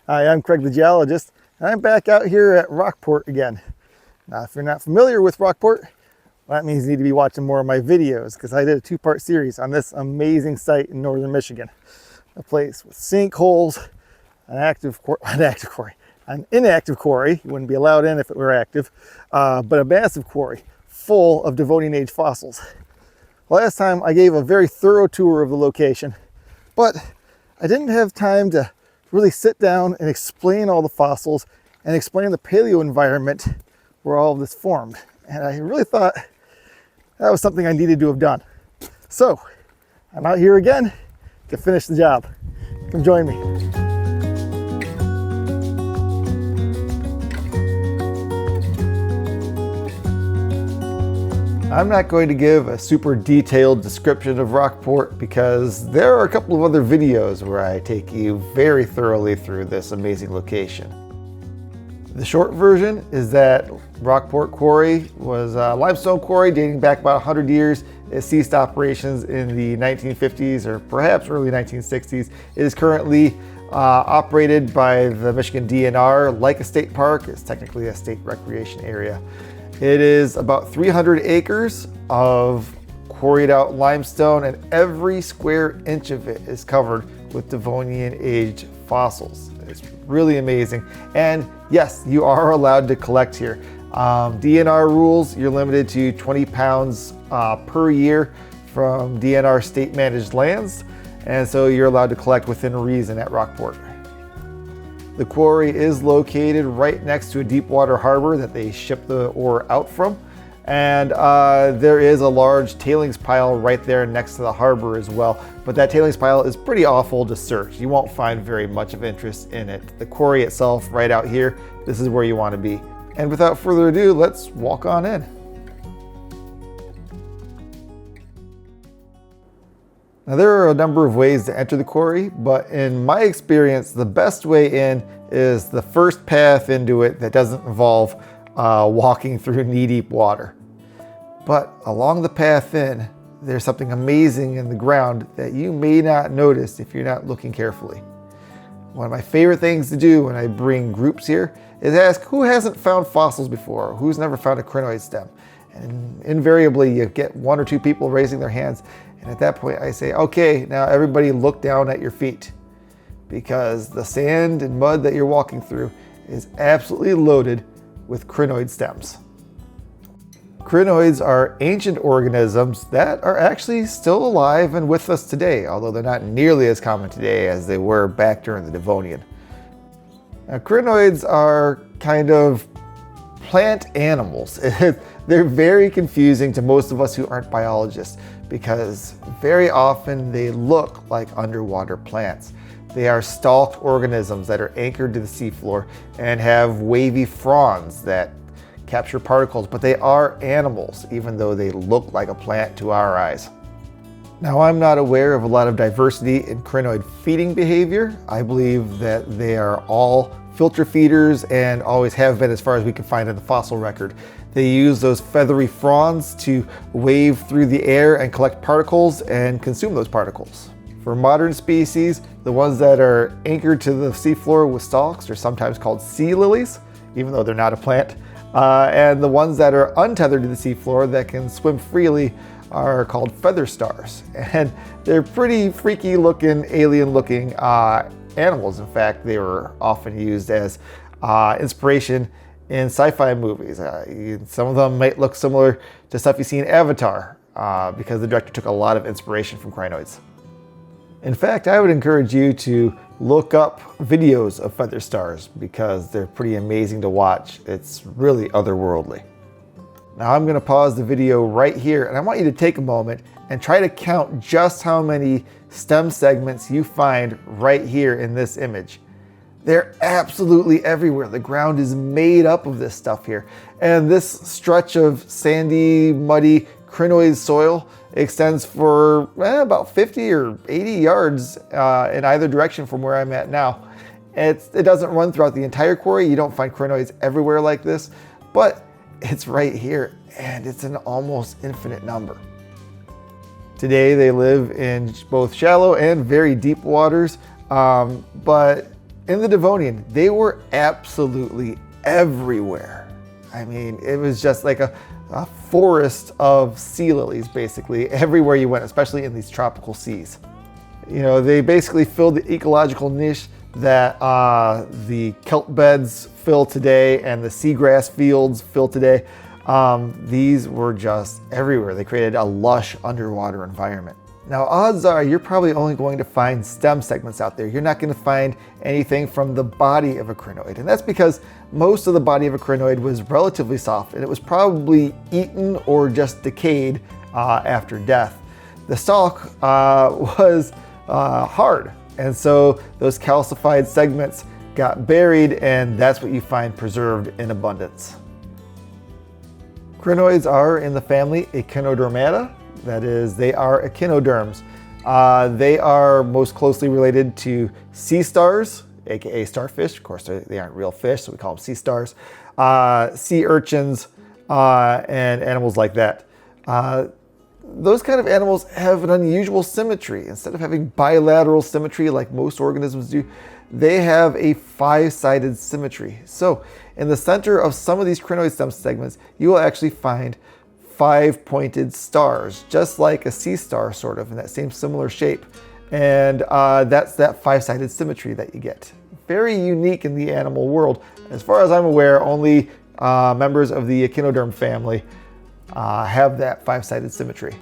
Hi, I'm Craig the geologist, and I'm back out here at Rockport again. Now, if you're not familiar with Rockport, well, that means you need to be watching more of my videos because I did a two-part series on this amazing site in northern Michigan. A place with sinkholes, an inactive quarry, you wouldn't be allowed in if it were active, but a massive quarry full of Devonian age fossils. Last time I gave a very thorough tour of the location, but I didn't have time to really sit down and explain all the fossils and explain the paleo environment where all of this formed. And I really thought that was something I needed to have done. So I'm out here again to finish the job. Come join me. I'm not going to give a super detailed description of Rockport because there are a couple of other videos where I take you very thoroughly through this amazing location. The short version is that Rockport Quarry was a limestone quarry dating back about 100 years. It ceased operations in the 1950s or perhaps early 1960s. It is currently operated by the Michigan DNR like a state park. It's technically a state recreation area. It is about 300 acres of quarried out limestone, and every square inch of it is covered with Devonian aged fossils. It's really amazing. And yes, you are allowed to collect here. DNR rules, you're limited to 20 pounds per year from DNR state managed lands. And so you're allowed to collect within reason at Rockport. The quarry is located right next to a deep water harbor that they ship the ore out from. And there is a large tailings pile right there next to the harbor as well. But that tailings pile is pretty awful to search. You won't find very much of interest in it. The quarry itself right out here, this is where you want to be. And without further ado, let's walk on in. Now there are a number of ways to enter the quarry, but in my experience, the best way in is the first path into it that doesn't involve walking through knee-deep water. But along the path in, there's something amazing in the ground that you may not notice if you're not looking carefully. One of my favorite things to do when I bring groups here is ask who hasn't found fossils before, who's never found a crinoid stem. And invariably you get one or two people raising their hands. And at that point I say, okay, now everybody look down at your feet, because the sand and mud that you're walking through is absolutely loaded with crinoid stems. Crinoids are ancient organisms that are actually still alive and with us today, although they're not nearly as common today as they were back during the Devonian. Now, crinoids are kind of plant animals. They're very confusing to most of us who aren't biologists because very often they look like underwater plants. They are stalked organisms that are anchored to the seafloor and have wavy fronds that capture particles, but they are animals, even though they look like a plant to our eyes. Now, I'm not aware of a lot of diversity in crinoid feeding behavior. I believe that they are all filter feeders and always have been as far as we can find in the fossil record. They use those feathery fronds to wave through the air and collect particles and consume those particles. For modern species, the ones that are anchored to the seafloor with stalks are sometimes called sea lilies, even though they're not a plant. And the ones that are untethered to the seafloor that can swim freely are called feather stars. And they're pretty freaky looking, alien looking animals. In fact, they were often used as inspiration in sci-fi movies. Some of them might look similar to stuff you see in Avatar because the director took a lot of inspiration from crinoids. In fact, I would encourage you to look up videos of feather stars because they're pretty amazing to watch. It's really otherworldly. Now I'm going to pause the video right here and I want you to take a moment and try to count just how many stem segments you find right here in this image. They're absolutely everywhere. The ground is made up of this stuff here. And this stretch of sandy, muddy crinoid soil extends for about 50 or 80 yards in either direction from where I'm at now. It doesn't run throughout the entire quarry. You don't find crinoids everywhere like this, but it's right here and it's an almost infinite number. Today they live in both shallow and very deep waters, but In the Devonian, they were absolutely everywhere. I mean, it was just like a forest of sea lilies, basically, everywhere you went, especially in these tropical seas. You know, they basically filled the ecological niche that the kelp beds fill today and the seagrass fields fill today. These were just everywhere. They created a lush underwater environment. Now, odds are you're probably only going to find stem segments out there. You're not going to find anything from the body of a crinoid. And that's because most of the body of a crinoid was relatively soft and it was probably eaten or just decayed after death. The stalk was hard. And so those calcified segments got buried, and that's what you find preserved in abundance. Crinoids are in the family Echinodermata. That is, they are echinoderms. They are most closely related to sea stars, aka starfish. Of course, they aren't real fish, so we call them sea stars. Sea urchins, and animals like that. Those kind of animals have an unusual symmetry. Instead of having bilateral symmetry like most organisms do, they have a five-sided symmetry. So in the center of some of these crinoid stem segments, you will actually find five-pointed stars, just like a sea star, sort of, in that same similar shape. And that's that five-sided symmetry that you get. Very unique in the animal world. As far as I'm aware, only members of the echinoderm family have that five-sided symmetry.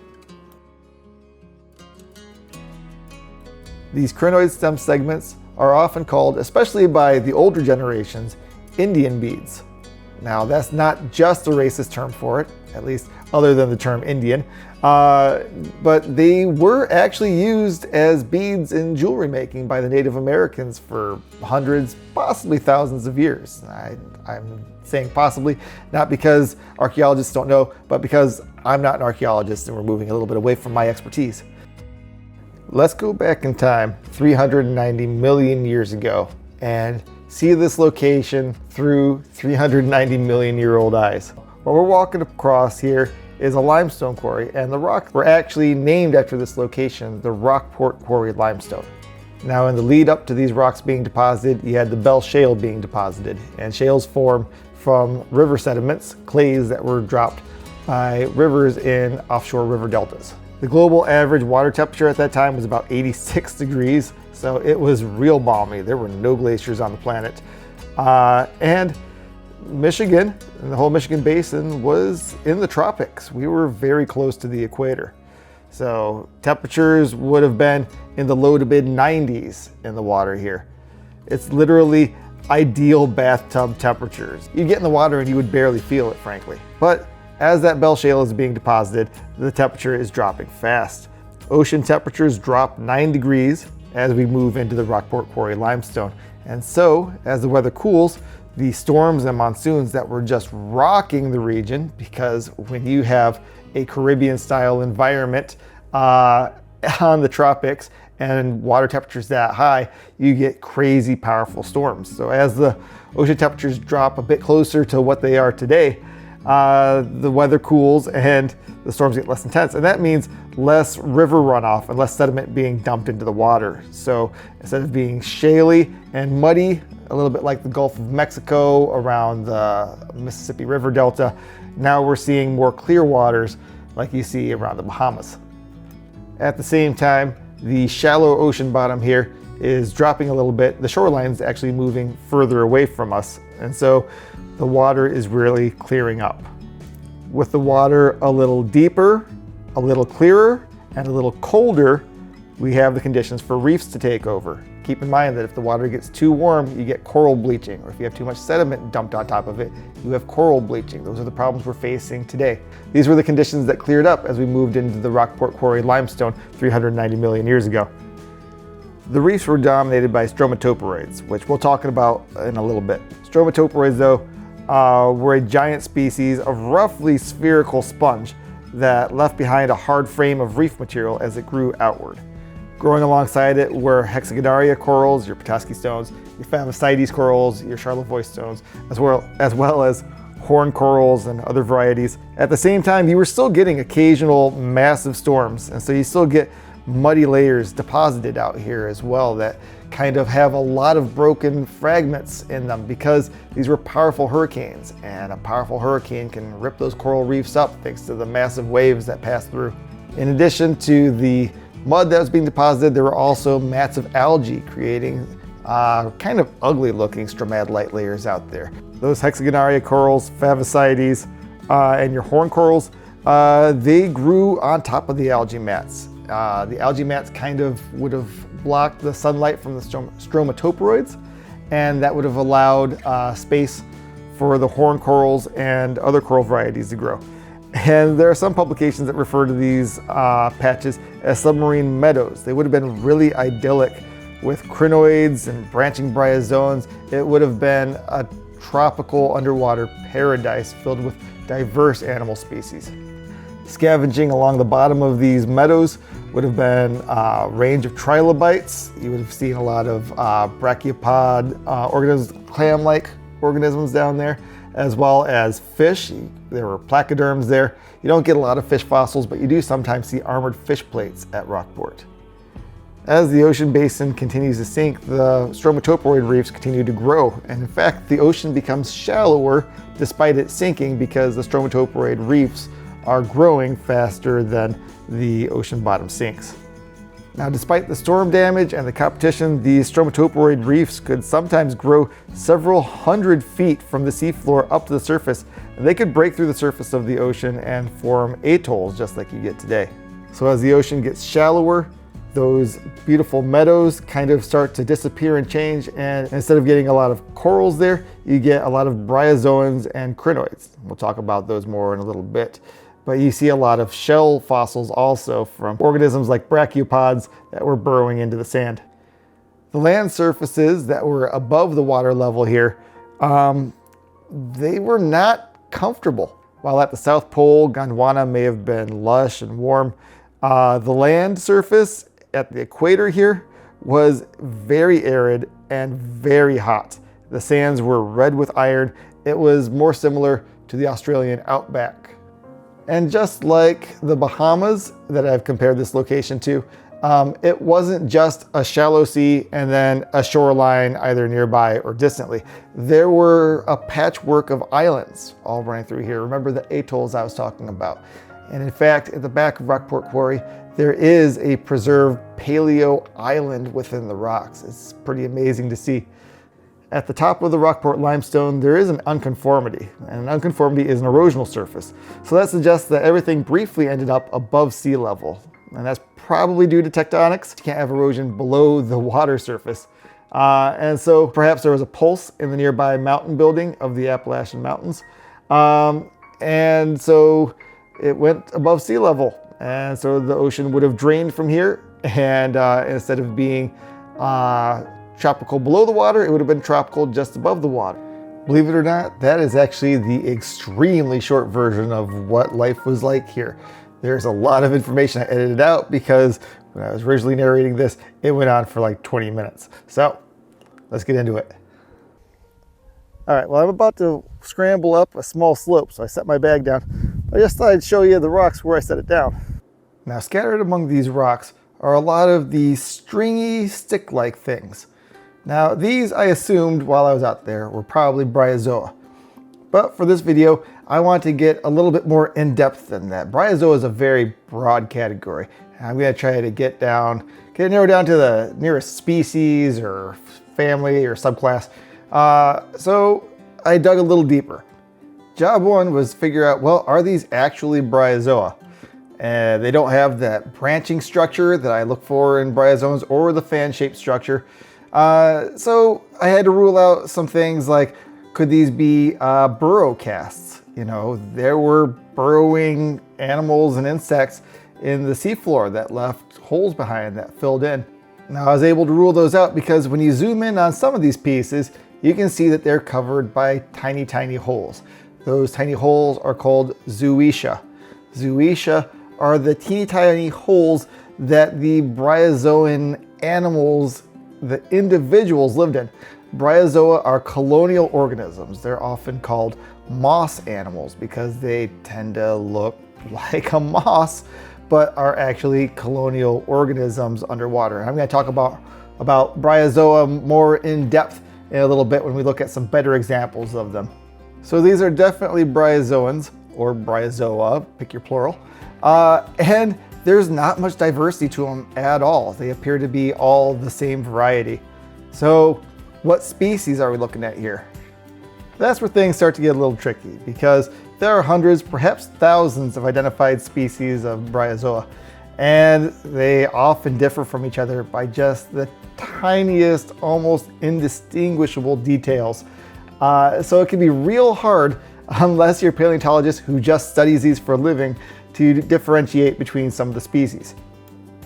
These crinoid stem segments are often called, especially by the older generations, Indian beads. Now, that's not just a racist term for it, at least other than the term Indian, but they were actually used as beads in jewelry making by the Native Americans for hundreds, possibly thousands of years. I'm saying possibly, not because archaeologists don't know, but because I'm not an archaeologist and we're moving a little bit away from my expertise. Let's go back in time 390 million years ago and see this location through 390 million year old eyes. What we're walking across here is a limestone quarry, and the rocks were actually named after this location, the Rockport Quarry limestone. Now, in the lead up to these rocks being deposited, you had the Bell Shale being deposited, and shales form from river sediments, clays that were dropped by rivers in offshore river deltas. The global average water temperature at that time was about 86 degrees, so it was real balmy. There were no glaciers on the planet. And Michigan, and the whole Michigan basin, was in the tropics. We were very close to the equator. So temperatures would have been in the low to mid 90s in the water here. It's literally ideal bathtub temperatures. You get in the water and you would barely feel it, frankly. But as that Bell Shale is being deposited, the temperature is dropping fast. Ocean temperatures drop 9 degrees as we move into the Rockport Quarry limestone. And so, as the weather cools, the storms and monsoons that were just rocking the region, because when you have a Caribbean-style environment on the tropics and water temperatures that high, you get crazy powerful storms. So as the ocean temperatures drop a bit closer to what they are today, the weather cools and the storms get less intense. And that means less river runoff and less sediment being dumped into the water. So instead of being shaly and muddy, a little bit like the Gulf of Mexico around the Mississippi River Delta, now we're seeing more clear waters like you see around the Bahamas. At the same time, the shallow ocean bottom here is dropping a little bit. The shoreline is actually moving further away from us. And so the water is really clearing up. With the water a little deeper, a little clearer, and a little colder, we have the conditions for reefs to take over. Keep in mind that if the water gets too warm, you get coral bleaching, or if you have too much sediment dumped on top of it, you have coral bleaching. Those are the problems we're facing today. These were the conditions that cleared up as we moved into the Rockport Quarry limestone 390 million years ago. The reefs were dominated by stromatoporoids, which we'll talk about in a little bit. Stromatoporoids, though, were a giant species of roughly spherical sponge that left behind a hard frame of reef material as it grew outward. Growing alongside it were hexagonaria corals, your Petoskey stones, your Phamocides corals, your Charlevoix stones, as well as horn corals and other varieties. At the same time, you were still getting occasional massive storms, and so you still get muddy layers deposited out here as well that kind of have a lot of broken fragments in them because these were powerful hurricanes, and a powerful hurricane can rip those coral reefs up thanks to the massive waves that pass through. In addition to the mud that was being deposited, there were also mats of algae creating kind of ugly looking stromatolite layers out there. Those hexagonaria corals, favicides, and your horn corals, they grew on top of the algae mats. The algae mats kind of would have blocked the sunlight from the stromatoporoids, and that would have allowed space for the horn corals and other coral varieties to grow. And there are some publications that refer to these patches as submarine meadows. They would have been really idyllic with crinoids and branching bryozoans. It would have been a tropical underwater paradise filled with diverse animal species. Scavenging along the bottom of these meadows would have been a range of trilobites. You would have seen a lot of brachiopod organisms, clam-like organisms down there, as well as fish. There were placoderms there. You don't get a lot of fish fossils, but you do sometimes see armored fish plates at Rockport. As the ocean basin continues to sink, the stromatoporoid reefs continue to grow. And in fact, the ocean becomes shallower despite it sinking because the stromatoporoid reefs are growing faster than the ocean bottom sinks. Now, despite the storm damage and the competition, these stromatoporoid reefs could sometimes grow several hundred feet from the seafloor up to the surface, and they could break through the surface of the ocean and form atolls just like you get today. So as the ocean gets shallower, those beautiful meadows kind of start to disappear and change, and instead of getting a lot of corals there, you get a lot of bryozoans and crinoids. We'll talk about those more in a little bit. But you see a lot of shell fossils also from organisms like brachiopods that were burrowing into the sand. The land surfaces that were above the water level here, they were not comfortable. While at the South Pole, Gondwana may have been lush and warm, the land surface at the equator here was very arid and very hot. The sands were red with iron. It was more similar to the Australian outback. And just like the Bahamas that I've compared this location to, it wasn't just a shallow sea and then a shoreline either nearby or distantly. There were a patchwork of islands all running through here. Remember the atolls I was talking about. And in fact, at the back of Rockport Quarry, there is a preserved paleo island within the rocks. It's pretty amazing to see. At the top of the Rockport limestone, there is an unconformity, and an unconformity is an erosional surface. So that suggests that everything briefly ended up above sea level, and that's probably due to tectonics. You can't have erosion below the water surface. And so perhaps there was a pulse in the nearby mountain building of the Appalachian Mountains. And so it went above sea level. And so the ocean would have drained from here, and instead of being tropical below the water, it would have been tropical just above the water. Believe it or not, that is actually the extremely short version of what life was like here. There's a lot of information I edited out because when I was originally narrating this, it went on for like 20 minutes. So let's get into it. All right, well, I'm about to scramble up a small slope, so I set my bag down. I just thought I'd show you the rocks where I set it down. Now, scattered among these rocks are a lot of these stringy, stick-like things. Now, these I assumed while I was out there were probably bryozoa. But for this video, I want to get a little bit more in-depth than that. Bryozoa is a very broad category. I'm going to try to get narrowed down to the nearest species or family or subclass. So I dug a little deeper. Job one was figure out, well, are these actually bryozoa? They don't have that branching structure that I look for in bryozoans or the fan-shaped structure. So I had to rule out some things like, could these be burrow casts? You know, there were burrowing animals and insects in the seafloor that left holes behind that filled in. Now I was able to rule those out because when you zoom in on some of these pieces, you can see that they're covered by tiny, tiny holes. Those tiny holes are called zooecia. Zooecia are the teeny tiny holes that the bryozoan animals, the individuals lived in. Bryozoa are colonial organisms. They're often called moss animals because they tend to look like a moss, but are actually colonial organisms underwater. I'm going to talk about bryozoa more in depth in a little bit when we look at some better examples of them. So these are definitely bryozoans, or bryozoa, pick your plural, and there's not much diversity to them at all. They appear to be all the same variety. So what species are we looking at here? That's where things start to get a little tricky, because there are hundreds, perhaps thousands of identified species of bryozoa, and they often differ from each other by just the tiniest, almost indistinguishable details. So it can be real hard, unless you're a paleontologist who just studies these for a living, to differentiate between some of the species.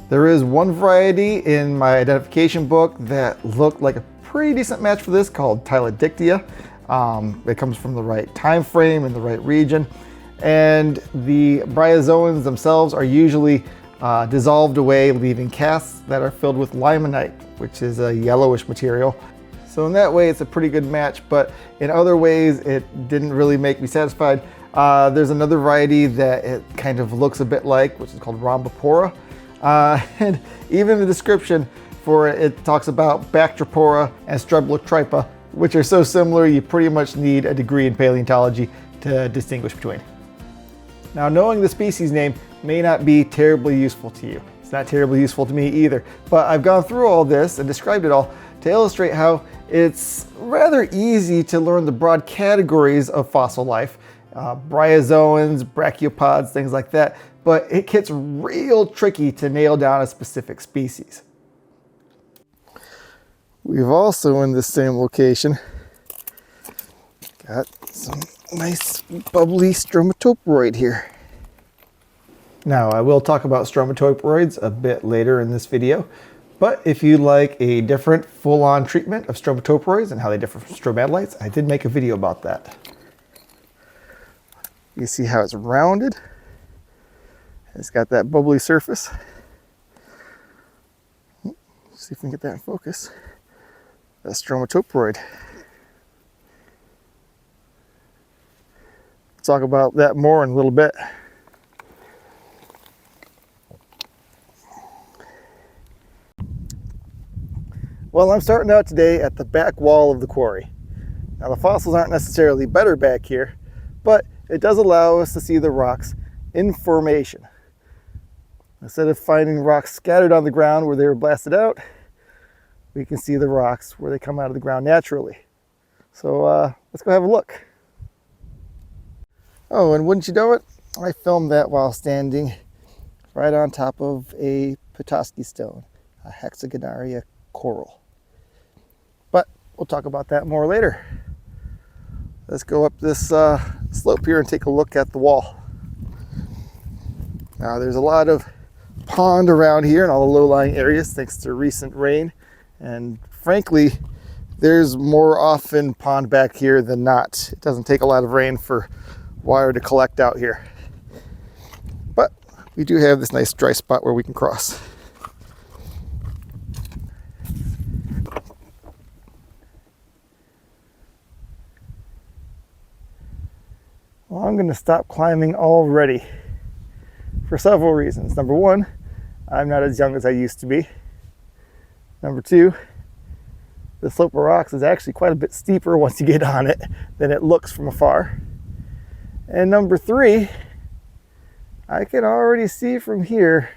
There is one variety in my identification book that looked like a pretty decent match for this, called Tylodictia. It comes from the right time frame and the right region, and the bryozoans themselves are usually dissolved away, leaving casts that are filled with limonite, which is a yellowish material. So in that way, it's a pretty good match, but in other ways, it didn't really make me satisfied. There's another variety that it kind of looks a bit like, which is called Rhombopora. And even the description for it talks about Bactropora and Stroblotripa, which are so similar you pretty much need a degree in paleontology to distinguish between. Now, knowing the species name may not be terribly useful to you. It's not terribly useful to me either, but I've gone through all this and described it all to illustrate how it's rather easy to learn the broad categories of fossil life, bryozoans, brachiopods, things like that, but it gets real tricky to nail down a specific species. We've also, in this same location, got some nice bubbly stromatoporoid here. Now, I will talk about stromatoporoids a bit later in this video, but if you'd like a different full-on treatment of stromatoporoids and how they differ from stromatolites, I did make a video about that. You see how it's rounded? It's got that bubbly surface. See if we can get that in focus. That's stromatoporoid. We'll talk about that more in a little bit. Well, I'm starting out today at the back wall of the quarry. Now, the fossils aren't necessarily better back here, but it does allow us to see the rocks in formation. Instead of finding rocks scattered on the ground where they were blasted out, we can see the rocks where they come out of the ground naturally. So let's go have a look. Oh, and wouldn't you know it, I filmed that while standing right on top of a Petoskey stone, a hexagonaria coral. But we'll talk about that more later. Let's go up this slope here and take a look at the wall. Now, there's a lot of pond around here in all the low-lying areas thanks to recent rain. And frankly, there's more often pond back here than not. It doesn't take a lot of rain for water to collect out here. But we do have this nice dry spot where we can cross. Well, I'm going to stop climbing already for several reasons. Number one, I'm not as young as I used to be. Number two, the slope of rocks is actually quite a bit steeper once you get on it than it looks from afar. And number three, I can already see from here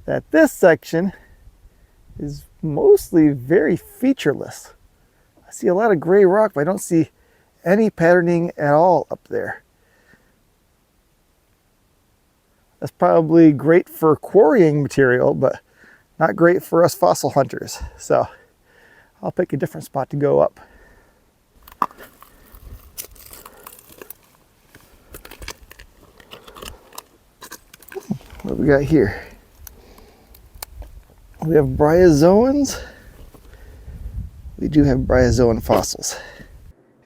that this section is mostly very featureless. I see a lot of gray rock, but I don't see any patterning at all up there. That's probably great for quarrying material, but not great for us fossil hunters. So I'll pick a different spot to go up. What do we got here? We have bryozoans. We do have bryozoan fossils.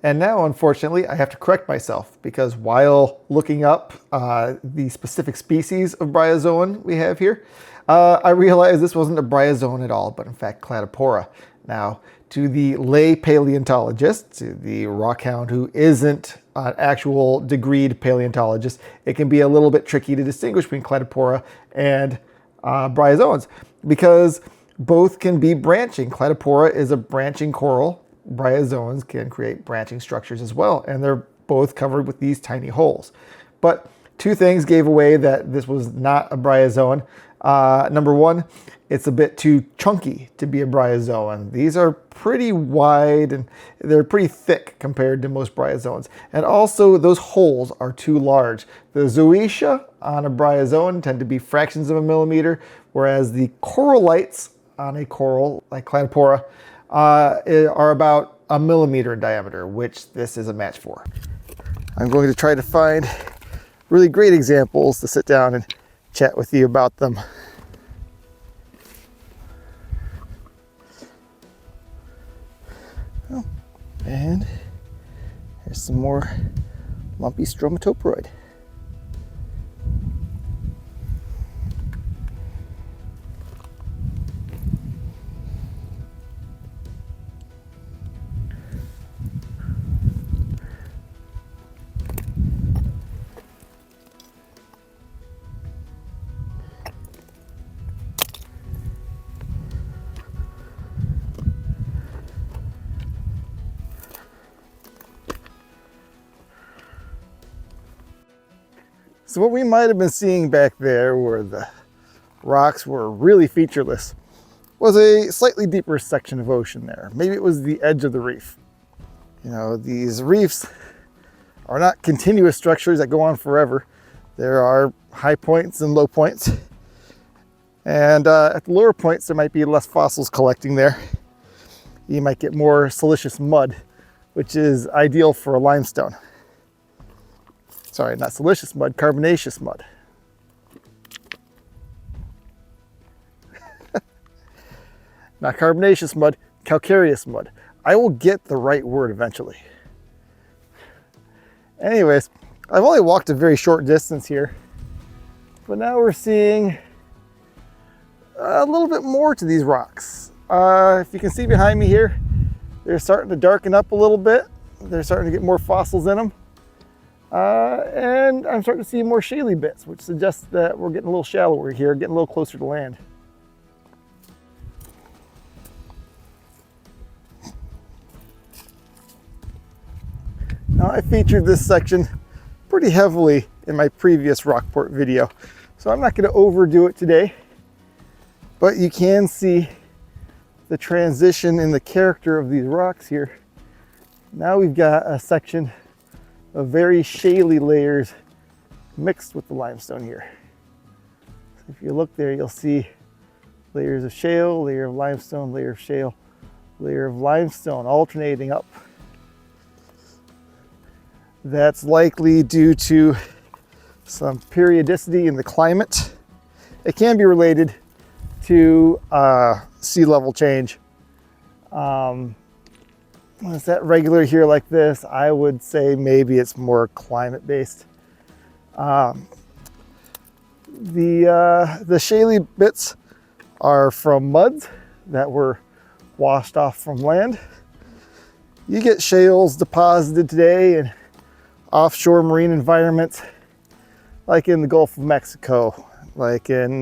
And now, unfortunately, I have to correct myself, because while looking up the specific species of bryozoan we have here, I realized this wasn't a bryozoan at all, but in fact Cladopora. Now, to the lay paleontologist, to the rockhound who isn't an actual degreed paleontologist, it can be a little bit tricky to distinguish between Cladopora and bryozoans because both can be branching. Cladopora is a branching coral. Bryozoans can create branching structures as well, and they're both covered with these tiny holes. But two things gave away that this was not a bryozoan. Number one, it's a bit too chunky to be a bryozoan. These are pretty wide and they're pretty thick compared to most bryozoans. And also those holes are too large. The zooecia on a bryozoan tend to be fractions of a millimeter, whereas the corallites on a coral like Cladopora are about a millimeter in diameter, which this is a match for. I'm going to try to find really great examples to sit down and chat with you about them. Oh, and here's some more lumpy stromatoporoid. So what we might have been seeing back there where the rocks were really featureless was a slightly deeper section of ocean there. Maybe it was the edge of the reef. You know, these reefs are not continuous structures that go on forever. There are high points and low points. And at the lower points, there might be less fossils collecting there. You might get more silicious mud, which is ideal for a limestone. Sorry, not silicious mud, carbonaceous mud. Not carbonaceous mud, calcareous mud. I will get the right word eventually. Anyways, I've only walked a very short distance here, but now we're seeing a little bit more to these rocks. If you can see behind me here, they're starting to darken up a little bit. They're starting to get more fossils in them. And I'm starting to see more shaly bits, which suggests that we're getting a little shallower here, getting a little closer to land. Now, I featured this section pretty heavily in my previous Rockport video, so I'm not going to overdo it today, but you can see the transition in the character of these rocks here. Now we've got a section of very shaly layers mixed with the limestone here. So if you look there, you'll see layers of shale, layer of limestone, layer of shale, layer of limestone alternating up. That's likely due to some periodicity in the climate. It can be related to sea level change. When it's that regular here like this, I would say maybe it's more climate based. The shaly bits are from muds that were washed off from land. You get shales deposited today in offshore marine environments, like in the Gulf of Mexico, like in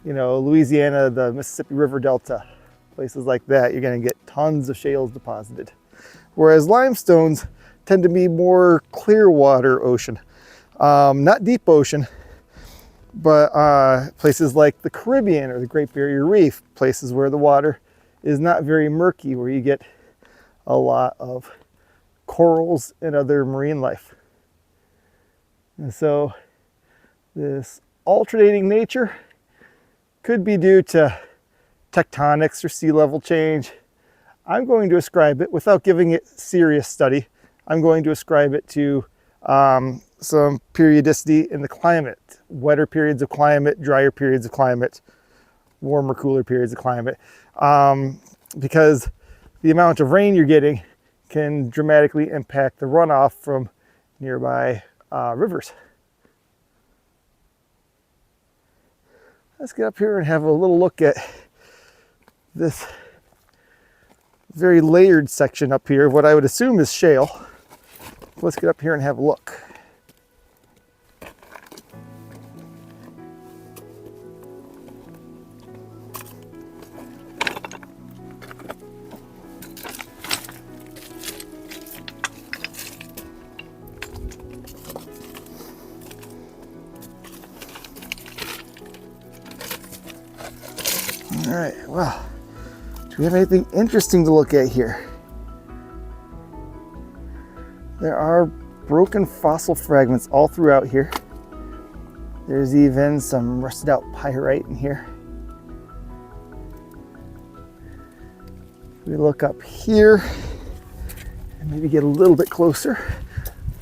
Louisiana, the Mississippi River Delta. Places like that, you're going to get tons of shales deposited. Whereas limestones tend to be more clear water ocean. Not deep ocean, but places like the Caribbean or the Great Barrier Reef, places where the water is not very murky, where you get a lot of corals and other marine life. And so this alternating nature could be due to tectonics or sea level change. I'm going to ascribe it, without giving it serious study, I'm going to ascribe it to some periodicity in the climate. Wetter periods of climate, drier periods of climate, warmer, cooler periods of climate. Because the amount of rain you're getting can dramatically impact the runoff from nearby rivers. Let's get up here and have a little look at this very layered section up here, what I would assume is shale. Let's get up here and have a look. All right, well, do we have anything interesting to look at here? There are broken fossil fragments all throughout here. There's even some rusted out pyrite in here. We look up here and maybe get a little bit closer.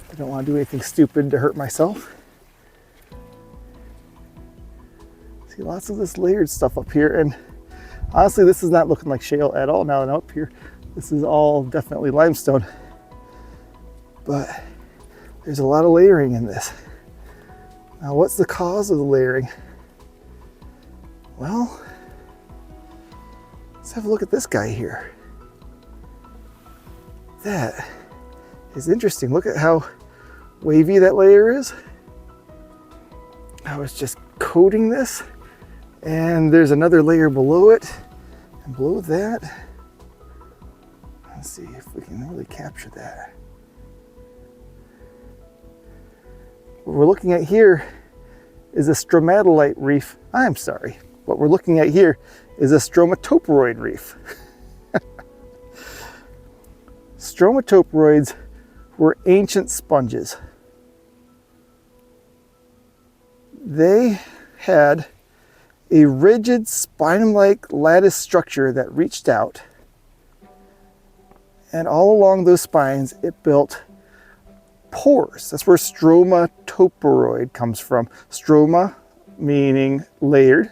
I don't want to do anything stupid to hurt myself. See lots of this layered stuff up here, and honestly, this is not looking like shale at all now that I'm up here. This is all definitely limestone. But there's a lot of layering in this. Now, what's the cause of the layering? Well, let's have a look at this guy here. That is interesting. Look at how wavy that layer is. I was just coating this, and there's another layer below it, and below that. Let's see if we can really capture that. What we're looking at here is a stromatolite reef. I'm sorry. What we're looking at here is a stromatoporoid reef. Stromatoporoids were ancient sponges. They had a rigid spine-like lattice structure that reached out, and all along those spines it built pores. That's where stromatoporoid comes from. Stroma meaning layered.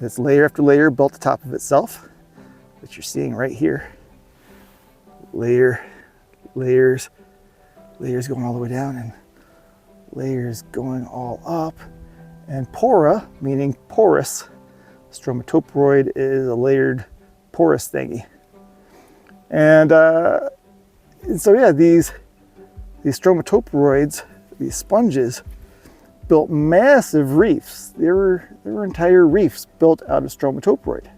It's layer after layer built on top of itself, which you're seeing right here. Layer, layers, layers going all the way down, and layers going all up. And pora meaning porous. Stromatoporoid is a layered porous thingy. And so yeah, these stromatoporoids, these sponges, built massive reefs. There were entire reefs built out of stromatoporoid.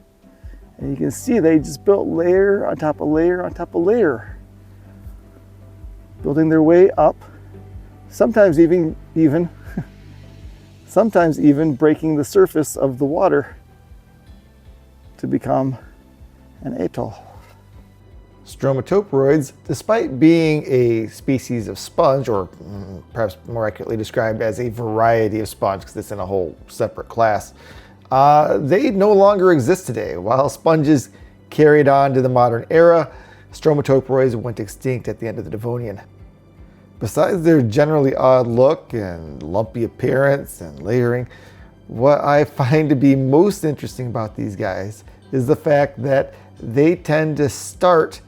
And you can see they just built layer on top of layer on top of layer, building their way up, sometimes even sometimes even breaking the surface of the water to become an atoll. Stromatoporoids, despite being a species of sponge, or perhaps more accurately described as a variety of sponge because it's in a whole separate class, they no longer exist today. While sponges carried on to the modern era, stromatoporoids went extinct at the end of the Devonian. Besides their generally odd look and lumpy appearance and layering, what I find to be most interesting about these guys is the fact that they tend to start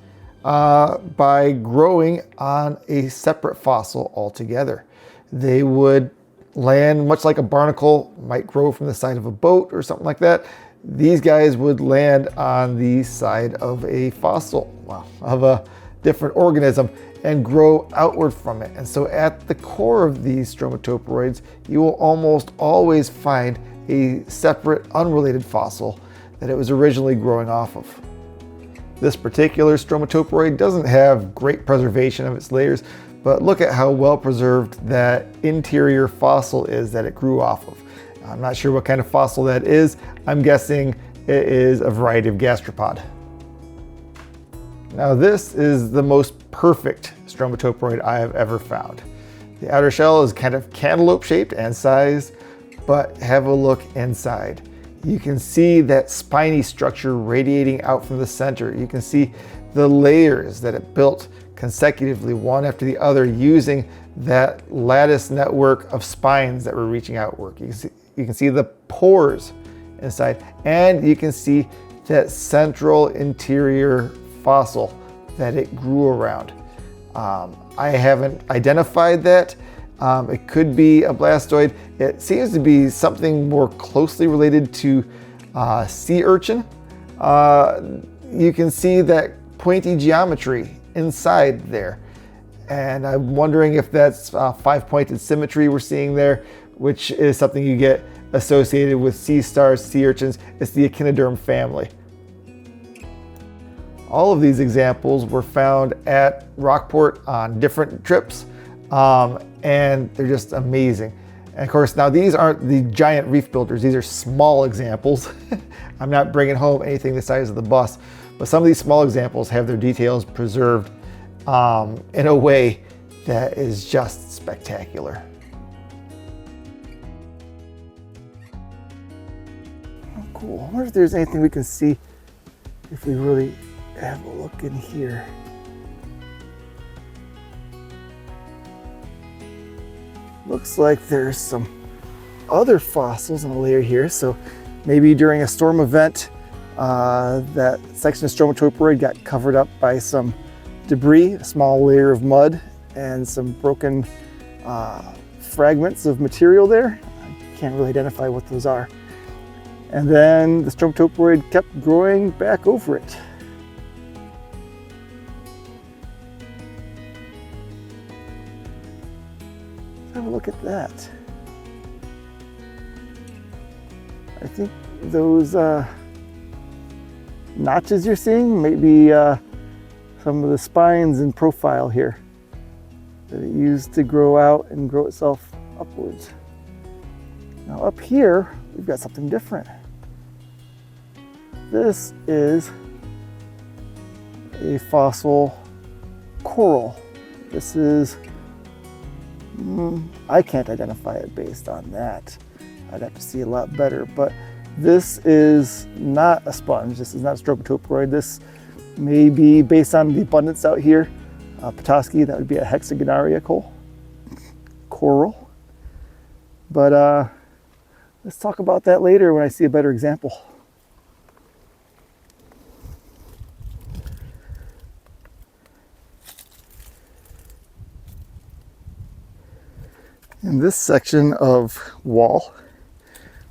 by growing on a separate fossil altogether. They would land much like a barnacle might grow from the side of a boat or something like that. These guys would land on the side of a fossil, well, of a different organism, and grow outward from it. And so at the core of these stromatoporoids, you will almost always find a separate, unrelated fossil that it was originally growing off of. This particular stromatoporoid doesn't have great preservation of its layers, but look at how well preserved that interior fossil is that it grew off of. I'm not sure what kind of fossil that is. I'm guessing it is a variety of gastropod. Now this is the most perfect stromatoporoid I have ever found. The outer shell is kind of cantaloupe shaped and sized, but have a look inside. You can see that spiny structure radiating out from the center. You can see the layers that it built consecutively, one after the other, using that lattice network of spines that were reaching outward. You can see the pores inside, and you can see that central interior fossil that it grew around. I haven't identified that. It could be a blastoid. It seems to be something more closely related to sea urchin. You can see that pointy geometry inside there. And I'm wondering if that's five-pointed symmetry we're seeing there, which is something you get associated with sea stars, sea urchins. It's the echinoderm family. All of these examples were found at Rockport on different trips, and they're just amazing. And of course, now these aren't the giant reef builders. These are small examples. I'm not bringing home anything the size of the bus, but some of these small examples have their details preserved in a way that is just spectacular. Oh, cool. I wonder if there's anything we can see if we really have a look in here. Looks like there's some other fossils in the layer here. So maybe during a storm event, that section of stromatoporoid got covered up by some debris, a small layer of mud, and some broken fragments of material there. I can't really identify what those are. And then the stromatoporoid kept growing back over it. Have a look at that. I think those notches you're seeing may be some of the spines in profile here that it used to grow out and grow itself upwards. Now up here, we've got something different. This is a fossil coral. This is I can't identify it based on that. I'd have to see a lot better, but this is not a sponge. This is not a stromatoporoid. This may be, based on the abundance out here, Petoskey, that would be a hexagonaria coral. But let's talk about that later when I see a better example. In this section of wall,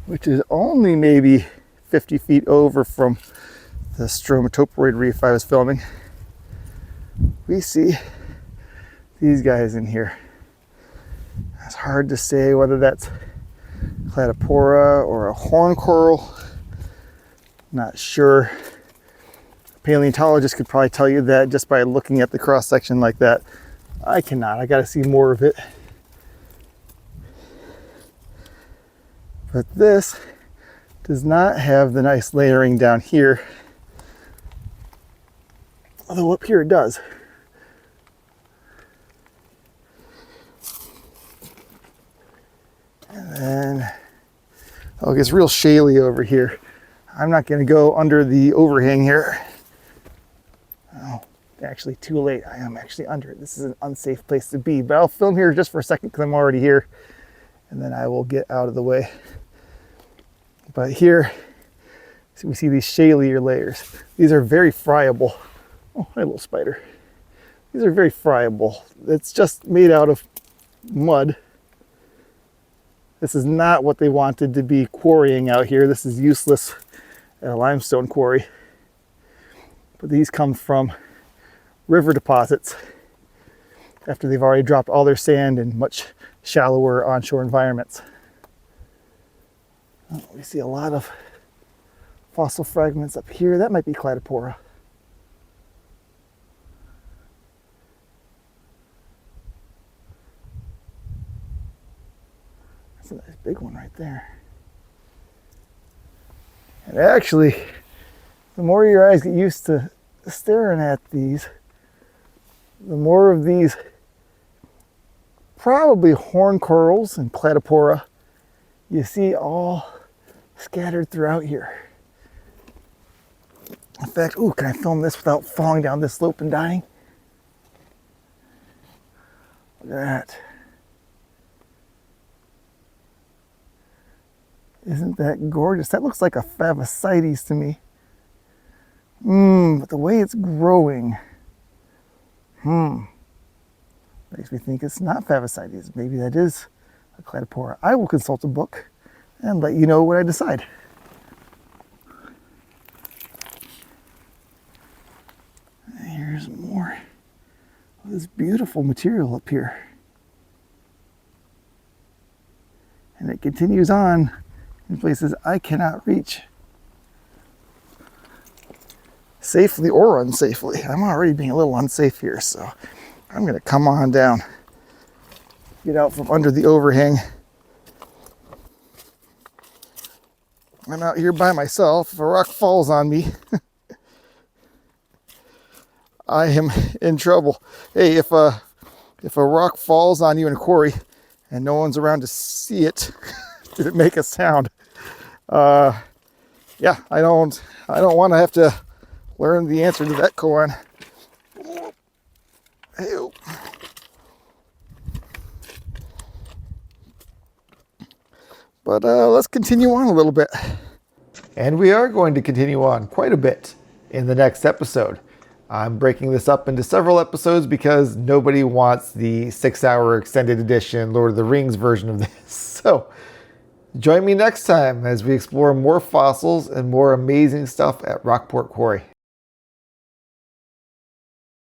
which is only maybe 50 feet over from the stromatoporoid reef I was filming, we see these guys in here. It's hard to say whether that's cladipora or a horn coral. Not sure. A paleontologist could probably tell you that just by looking at the cross section like that. I cannot. I got to see more of it. But this does not have the nice layering down here, although up here it does. And then, oh, it gets real shaly over here. I'm not going to go under the overhang here. Oh, actually too late. I am actually under it. This is an unsafe place to be, but I'll film here just for a second because I'm already here, and then I will get out of the way. But here, we see these shalier layers. These are very friable. Oh, hi, little spider. These are very friable. It's just made out of mud. This is not what they wanted to be quarrying out here. This is useless at a limestone quarry. But these come from river deposits after they've already dropped all their sand in much shallower onshore environments. Oh, we see a lot of fossil fragments up here. That might be cladipora. That's a nice big one right there. And actually, the more your eyes get used to staring at these, the more of these probably horn corals and cladipora you see all scattered throughout here. In fact, ooh, can I film this without falling down this slope and dying? Look at that. Isn't that gorgeous? That looks like a favosites to me. But the way it's growing, makes me think it's not favosites. Maybe that is a cladipora. I will consult a book and let you know what I decide. this beautiful material up here. And it continues on in places I cannot reach. Safely or unsafely. I'm already being a little unsafe here, so I'm gonna come on down. Get out from under the overhang. I'm out here by myself. If a rock falls on me, I am in trouble. Hey, if a rock falls on you in a quarry and no one's around to see it, did it make a sound? Yeah, I don't want to have to learn the answer to that koan. Ew. But let's continue on a little bit. And we are going to continue on quite a bit in the next episode. I'm breaking this up into several episodes because nobody wants the 6-hour extended edition Lord of the Rings version of this. So join me next time as we explore more fossils and more amazing stuff at Rockport Quarry.